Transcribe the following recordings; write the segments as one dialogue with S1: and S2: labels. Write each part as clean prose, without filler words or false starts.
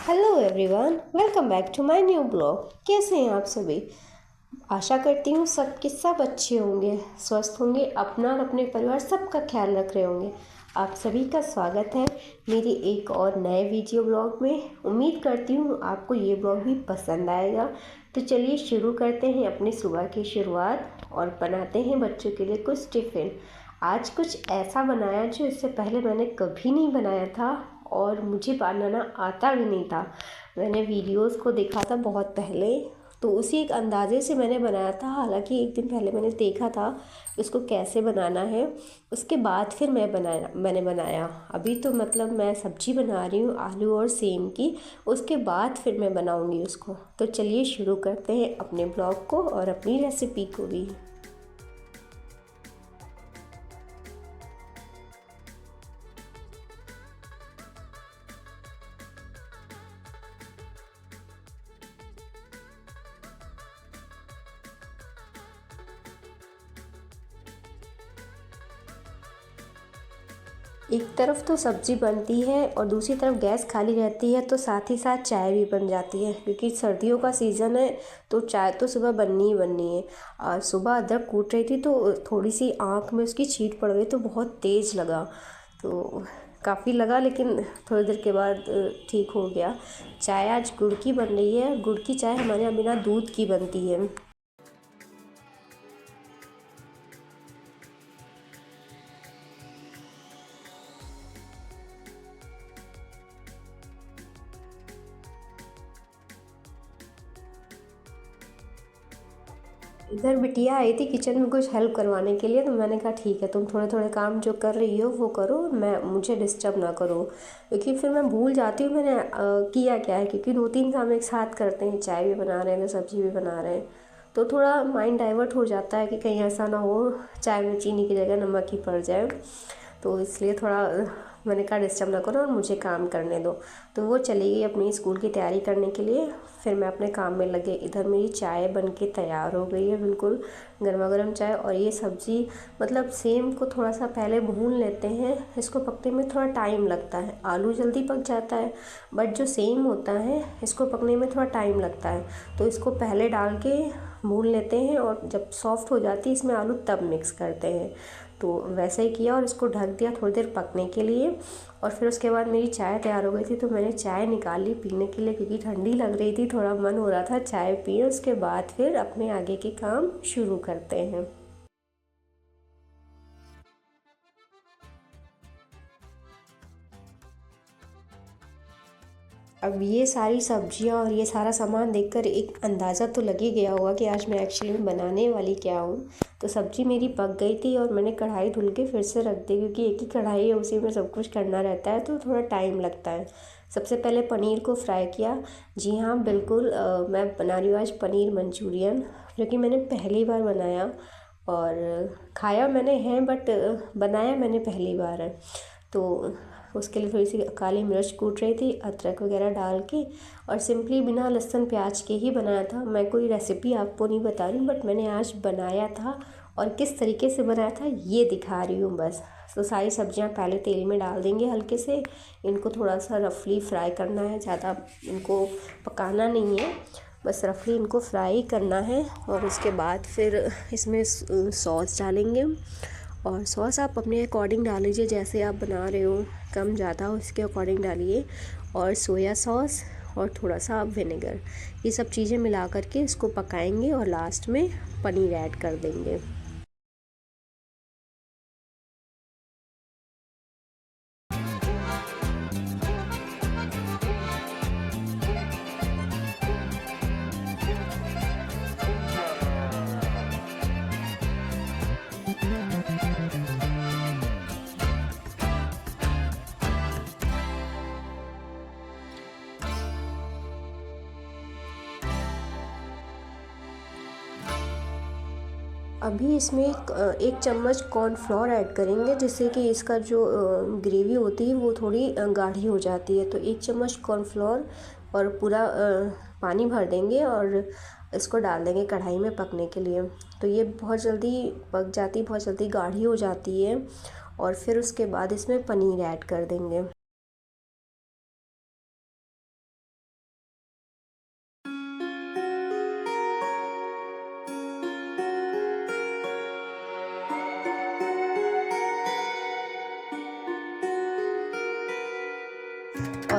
S1: Hello everyone, welcome back to my new blog. कैसे हैं आप सभी? आशा करती हूँ सबके सब अच्छे होंगे, स्वस्थ होंगे, अपना और अपने परिवार सबका ख्याल रख रहे होंगे। आप सभी का स्वागत है मेरी एक और नए वीडियो ब्लॉग में। उम्मीद करती हूँ आपको ये ब्लॉग भी पसंद आएगा। तो चलिए शुरू करते हैं अपनी सुबह की शुरुआत और बनाते हैं बच्चों के लिए कुछ टिफ़िन। आज कुछ ऐसा बनाया जो इससे पहले मैंने कभी नहीं बनाया था और मुझे बनाना आता भी नहीं था। मैंने वीडियोस को देखा था बहुत पहले, तो उसी एक अंदाज़े से मैंने बनाया था। हालांकि एक दिन पहले मैंने देखा था उसको कैसे बनाना है, उसके बाद फिर मैंने बनाया। अभी तो मतलब मैं सब्जी बना रही हूँ आलू और सेम की, उसके बाद फिर मैं बनाऊँगी उसको। तो चलिए शुरू करते हैं अपने ब्लॉग को और अपनी रेसिपी को भी। एक तरफ तो सब्ज़ी बनती है और दूसरी तरफ गैस खाली रहती है, तो साथ ही साथ चाय भी बन जाती है क्योंकि सर्दियों का सीज़न है। तो चाय तो सुबह बननी ही बननी है। और सुबह अदरक कूट रही थी तो थोड़ी सी आँख में उसकी छींट पड़ गई, तो बहुत तेज़ लगा। तो काफ़ी लगा, लेकिन थोड़ी देर के बाद ठीक हो गया। चाय आज गुड़ की बन रही है। गुड़ की चाय हमारे यहाँ बिना दूध की बनती है। इधर बिटिया आई थी किचन में कुछ हेल्प करवाने के लिए, तो मैंने कहा ठीक है, तुम थोड़े थोड़े काम जो कर रही हो वो करो, मैं मुझे डिस्टर्ब ना करो, क्योंकि फिर मैं भूल जाती हूँ मैंने किया क्या है। क्योंकि 2-3 काम एक साथ करते हैं, चाय भी बना रहे हैं तो सब्ज़ी भी बना रहे हैं, तो थोड़ा माइंड डाइवर्ट हो जाता है कि कहीं ऐसा ना हो चाय में चीनी की जगह नमक ही पड़ जाए। तो इसलिए थोड़ा मैंने कहा डिस्टर्ब ना करो और मुझे काम करने दो। तो वो चली गई अपनी स्कूल की तैयारी करने के लिए, फिर मैं अपने काम में लगे। इधर मेरी चाय बन के तैयार हो गई है, बिल्कुल गर्मा गर्म चाय। और ये सब्ज़ी मतलब सेम को थोड़ा सा पहले भून लेते हैं, इसको पकने में थोड़ा टाइम लगता है। आलू जल्दी पक जाता है, बट जो सेम होता है इसको पकने में थोड़ा टाइम लगता है। तो इसको पहले डाल के भून लेते हैं और जब सॉफ्ट हो जाती है इसमें आलू तब मिक्स करते हैं। तो वैसे ही किया और इसको ढक दिया थोड़ी देर पकने के लिए। और फिर उसके बाद मेरी चाय तैयार हो गई थी, तो मैंने चाय निकाल ली पीने के लिए, क्योंकि ठंडी लग रही थी, थोड़ा मन हो रहा था चाय पिए। उसके बाद फिर अपने आगे के काम शुरू करते हैं। अब ये सारी सब्जियां और ये सारा सामान देखकर एक अंदाज़ा तो लग ही गया होगा कि आज मैं एक्चुअली में बनाने वाली क्या हूँ। तो सब्ज़ी मेरी पक गई थी और मैंने कढ़ाई धुल के फिर से रख दी, क्योंकि एक ही कढ़ाई है उसी में सब कुछ करना रहता है, तो थोड़ा टाइम लगता है। सबसे पहले पनीर को फ्राई किया। जी हाँ, बिल्कुल मैं बना रही हूँ आज पनीर मंचूरियन, जो कि मैंने पहली बार बनाया। और खाया मैंने है, बट बनाया मैंने पहली बार है। तो उसके लिए थोड़ी सी काली मिर्च कूट रही थी, अदरक वगैरह डाल के, और सिंपली बिना लहसुन प्याज के ही बनाया था। मैं कोई रेसिपी आपको नहीं बता रही हूँ, बट मैंने आज बनाया था और किस तरीके से बनाया था ये दिखा रही हूँ बस। तो सारी सब्जियां पहले तेल में डाल देंगे हल्के से, इनको थोड़ा सा रफली फ्राई करना है, ज़्यादा इनको पकाना नहीं है, बस रफली इनको फ्राई करना है। और उसके बाद फिर इसमें सॉस डालेंगे। और सॉस आप अपने अकॉर्डिंग डाल लीजिए, जैसे आप बना रहे हो, कम ज़्यादा उसके अकॉर्डिंग डालिए। और सोया सॉस और थोड़ा सा आप विनेगर, ये सब चीज़ें मिला करके इसको पकाएंगे और लास्ट में पनीर ऐड कर देंगे। अभी इसमें एक चम्मच कॉर्नफ्लोर ऐड करेंगे, जिससे कि इसका जो ग्रेवी होती है वो थोड़ी गाढ़ी हो जाती है। तो 1 चम्मच कॉर्नफ्लोर और पूरा पानी भर देंगे और इसको डाल देंगे कढ़ाई में पकने के लिए। तो ये बहुत जल्दी पक जाती है, बहुत जल्दी गाढ़ी हो जाती है। और फिर उसके बाद इसमें पनीर ऐड कर देंगे।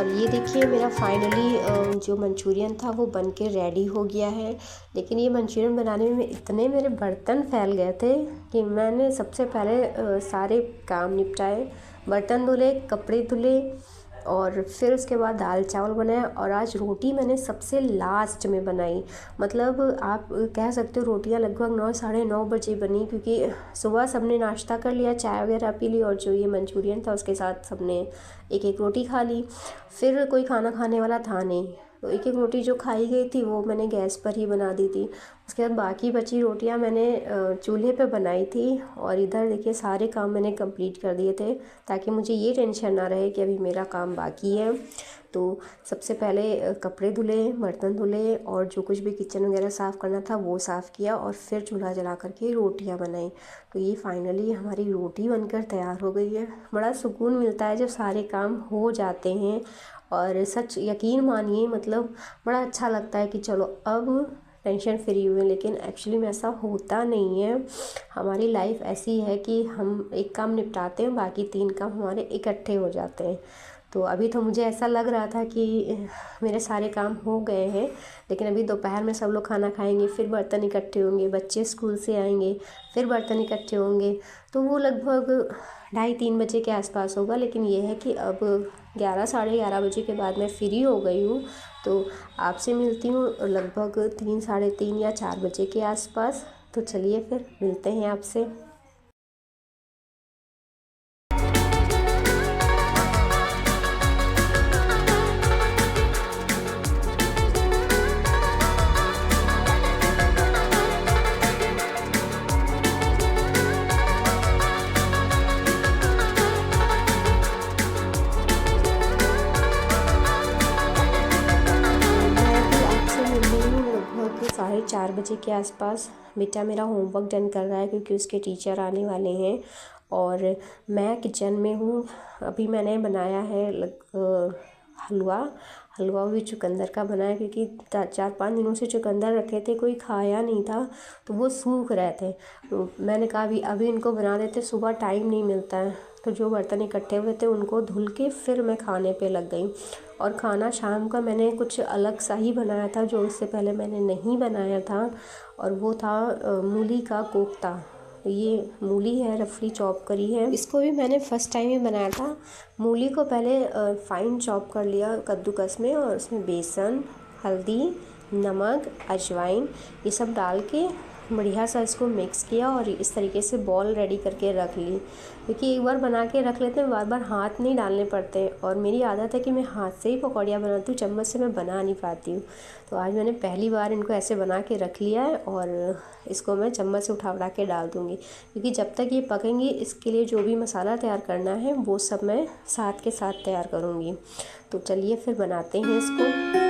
S1: और ये देखिए मेरा फाइनली जो मंचूरियन था वो बन के रेडी हो गया है। लेकिन ये मंचूरियन बनाने में इतने मेरे बर्तन फैल गए थे कि मैंने सबसे पहले सारे काम निपटाए, बर्तन धुले, कपड़े धुले और फिर उसके बाद दाल चावल बनाया। और आज रोटी मैंने सबसे लास्ट में बनाई, मतलब आप कह सकते हो रोटियां लगभग 9 साढ़े 9 बजे बनी, क्योंकि सुबह सबने नाश्ता कर लिया, चाय वगैरह पी ली और जो ये मंचूरियन था उसके साथ सबने एक एक रोटी खा ली। फिर कोई खाना खाने वाला था नहीं, तो एक एक रोटी जो खाई गई थी वो मैंने गैस पर ही बना दी थी। उसके बाद बाकी बची रोटियां मैंने चूल्हे पे बनाई थी। और इधर देखिए सारे काम मैंने कंप्लीट कर दिए थे ताकि मुझे ये टेंशन ना रहे कि अभी मेरा काम बाकी है। तो सबसे पहले कपड़े धुले, बर्तन धुले और जो कुछ भी किचन वगैरह साफ़ करना था वो साफ़ किया और फिर चूल्हा जला करके रोटियां बनाई। तो ये फाइनली हमारी रोटी बनकर तैयार हो गई है। बड़ा सुकून मिलता है जब सारे काम हो जाते हैं और सच यकीन मानिए मतलब बड़ा अच्छा लगता है कि चलो अब टेंशन फ्री हुए। लेकिन एक्चुअली में ऐसा होता नहीं है। हमारी लाइफ ऐसी है कि हम एक काम निपटाते हैं, बाकी 3 काम हमारे इकट्ठे हो जाते हैं। तो अभी तो मुझे ऐसा लग रहा था कि मेरे सारे काम हो गए हैं, लेकिन अभी दोपहर में सब लोग खाना खाएंगे, फिर बर्तन इकट्ठे होंगे, बच्चे स्कूल से आएंगे, फिर बर्तन इकट्ठे होंगे, तो वो लगभग 2:30-3 बजे के आसपास होगा। लेकिन ये है कि अब 11 साढ़े 11 बजे के बाद मैं फ्री हो गई हूँ। तो आपसे मिलती हूँ लगभग 3 साढ़े 3 या 4 बजे के आसपास। तो चलिए फिर मिलते हैं आपसे। साढ़े 4 बजे के आसपास बेटा मेरा होमवर्क डन कर रहा है क्योंकि उसके टीचर आने वाले हैं और मैं किचन में हूँ। अभी मैंने बनाया है हलवा भी चुकंदर का बनाया, क्योंकि 4-5 दिनों से चुकंदर रखे थे, कोई खाया नहीं था तो वो सूख रहे थे। तो मैंने कहा अभी इनको बना देते, सुबह टाइम नहीं मिलता है। तो जो बर्तन इकट्ठे हुए थे उनको धुल के फिर मैं खाने पे लग गई। और खाना शाम का मैंने कुछ अलग सा ही बनाया था जो इससे पहले मैंने नहीं बनाया था, और वो था मूली का कोफ्ता। ये मूली है, रफली चॉप करी है, इसको भी मैंने फ़र्स्ट टाइम ही बनाया था। मूली को पहले फ़ाइन चॉप कर लिया कद्दूकस में, और उसमें बेसन, हल्दी, नमक, अजवाइन ये सब डाल के बढ़िया सा इसको मिक्स किया और इस तरीके से बॉल रेडी करके रख ली। क्योंकि एक बार बना के रख लेते हैं, बार बार हाथ नहीं डालने पड़ते, और मेरी आदत है कि मैं हाथ से ही पकौड़ियाँ बनाती हूँ, चम्मच से मैं बना नहीं पाती हूँ। तो आज मैंने पहली बार इनको ऐसे बना के रख लिया है और इसको मैं चम्मच से उठा के डाल दूँगी, क्योंकि जब तक ये पकेंगी इसके लिए जो भी मसाला तैयार करना है वो सब मैं साथ के साथ तैयार करूँगी। तो चलिए फिर बनाते हैं इसको।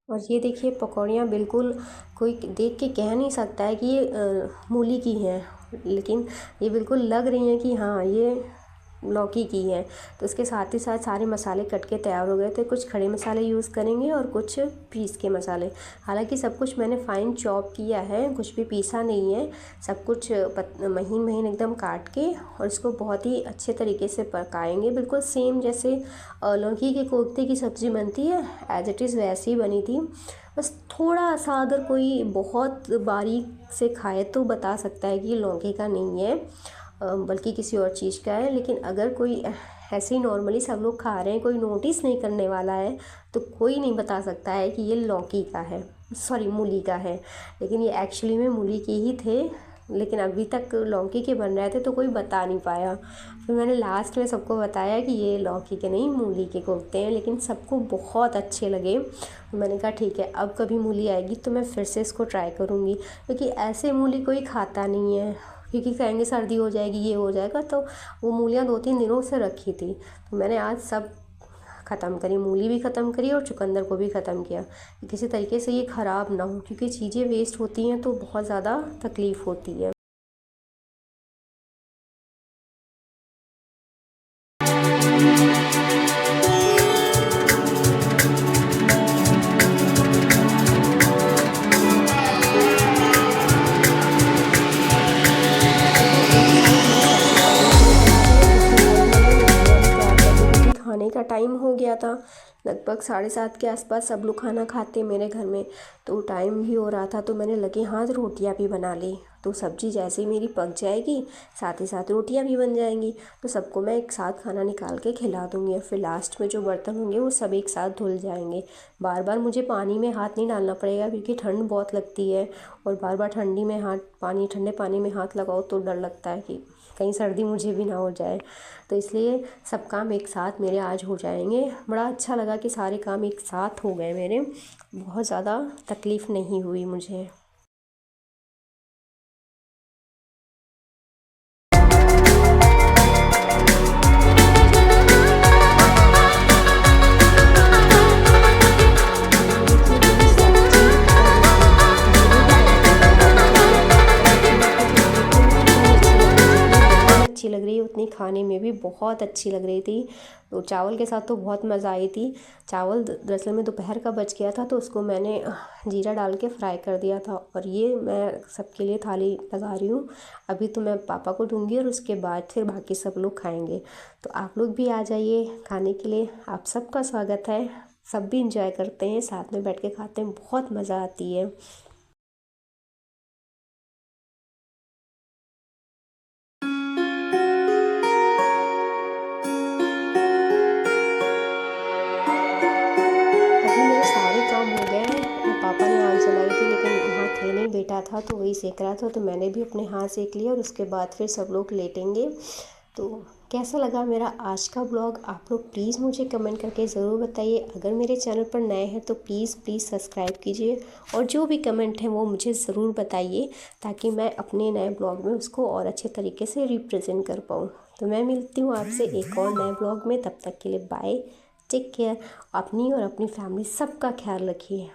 S1: और ये देखिए पकौड़ियाँ बिल्कुल कोई देख के कह नहीं सकता है कि ये मूली की हैं, लेकिन ये बिल्कुल लग रही हैं कि हाँ ये लौकी की है। तो इसके साथ ही साथ सारे मसाले कट के तैयार हो गए थे। कुछ खड़े मसाले यूज़ करेंगे और कुछ पीस के मसाले। हालांकि सब कुछ मैंने फ़ाइन चॉप किया है, कुछ भी पीसा नहीं है। सब कुछ महीन महीन एकदम काट के और इसको बहुत ही अच्छे तरीके से पकाएंगे, बिल्कुल सेम जैसे लौकी के कोफ्ते की सब्ज़ी बनती है एज इट इज़ वैसी ही बनी थी। बस थोड़ा सा अगर कोई बहुत बारीक से खाए तो बता सकता है कि ये लौकी का नहीं है बल्कि किसी और चीज़ का है। लेकिन अगर कोई ऐसे ही नॉर्मली सब लोग खा रहे हैं, कोई नोटिस नहीं करने वाला है, तो कोई नहीं बता सकता है कि ये लौकी का है, सॉरी मूली का है। लेकिन ये एक्चुअली में मूली के ही थे, लेकिन अभी तक लौकी के बन रहे थे तो कोई बता नहीं पाया। फिर मैंने लास्ट में सबको बताया कि ये लौकी के नहीं मूली के कोफ्ते हैं, लेकिन सबको बहुत अच्छे लगे। मैंने कहा ठीक है, अब कभी मूली आएगी तो मैं फिर से इसको ट्राई करूँगी, क्योंकि ऐसे मूली कोई खाता नहीं है, क्योंकि कहेंगे सर्दी हो जाएगी, ये हो जाएगा। तो वो मूलियाँ 2-3 दिनों से रखी थी, तो मैंने आज सब ख़त्म करी, मूली भी ख़त्म करी और चुकंदर को भी ख़त्म किया, किसी तरीके से ये ख़राब ना हो, क्योंकि चीज़ें वेस्ट होती हैं तो बहुत ज़्यादा तकलीफ़ होती है। था, लगभग 7:30 के आसपास सब लोग खाना खाते मेरे घर में, तो टाइम भी हो रहा था। तो मैंने लगे हाथ रोटियां भी बना ली, तो सब्ज़ी जैसे ही मेरी पक जाएगी साथ ही साथ रोटियां भी बन जाएंगी, तो सबको मैं एक साथ खाना निकाल के खिला दूँगी। और फिर लास्ट में जो बर्तन होंगे वो सब एक साथ धुल जाएंगे। बार बार मुझे पानी में हाथ नहीं डालना पड़ेगा क्योंकि ठंड बहुत लगती है, और बार बार ठंडे पानी में हाथ लगाओ तो डर लगता है कि कहीं सर्दी मुझे भी ना हो जाए। तो इसलिए सब काम एक साथ मेरे आज हो जाएंगे। बड़ा अच्छा लगा कि सारे काम एक साथ हो गए मेरे, बहुत ज़्यादा तकलीफ़ नहीं हुई मुझे। देखिए मेरी सब्ज़ी और रोटी दोनों ही बनके तैयार हो गई है, और सब्ज़ी देखिए तो देखने में कितनी अच्छी लग रही, जितनी देखने में अच्छी लग रही है उतनी खाने में भी बहुत अच्छी लग रही थी। तो चावल के साथ तो बहुत मज़ा आई थी। चावल दरअसल में दोपहर का बच गया था, तो उसको मैंने जीरा डाल के फ्राई कर दिया था, और ये मैं सबके लिए थाली लगा रही हूँ। अभी तो मैं पापा को दूँगी और उसके बाद फिर बाकी सब लोग खाएंगे। तो आप लोग भी आ जाइए खाने के लिए, आप सबका स्वागत है। सब भी इंजॉय करते हैं, साथ में बैठ के खाते हैं, बहुत मज़ा आती है। अभी मेरे सारे काम हो गए हैं। पापा ने आग जलाई थी लेकिन वहाँ थे नहीं, बेटा था तो वही सेक रहा था, तो मैंने भी अपने हाथ सेक लिया, और उसके बाद फिर सब लोग लेटेंगे। तो कैसा लगा मेरा आज का ब्लॉग, आप लोग प्लीज़ मुझे कमेंट करके ज़रूर बताइए। अगर मेरे चैनल पर नए हैं तो प्लीज़ सब्सक्राइब कीजिए, और जो भी कमेंट है वो मुझे ज़रूर बताइए, ताकि मैं अपने नए ब्लॉग में उसको और अच्छे तरीके से रिप्रेजेंट कर पाऊँ। तो मैं मिलती हूँ आपसे एक और नए ब्लॉग में, तब तक के लिए बाय, टेक केयर। अपनी और अपनी फैमिली सबका ख्याल रखिए।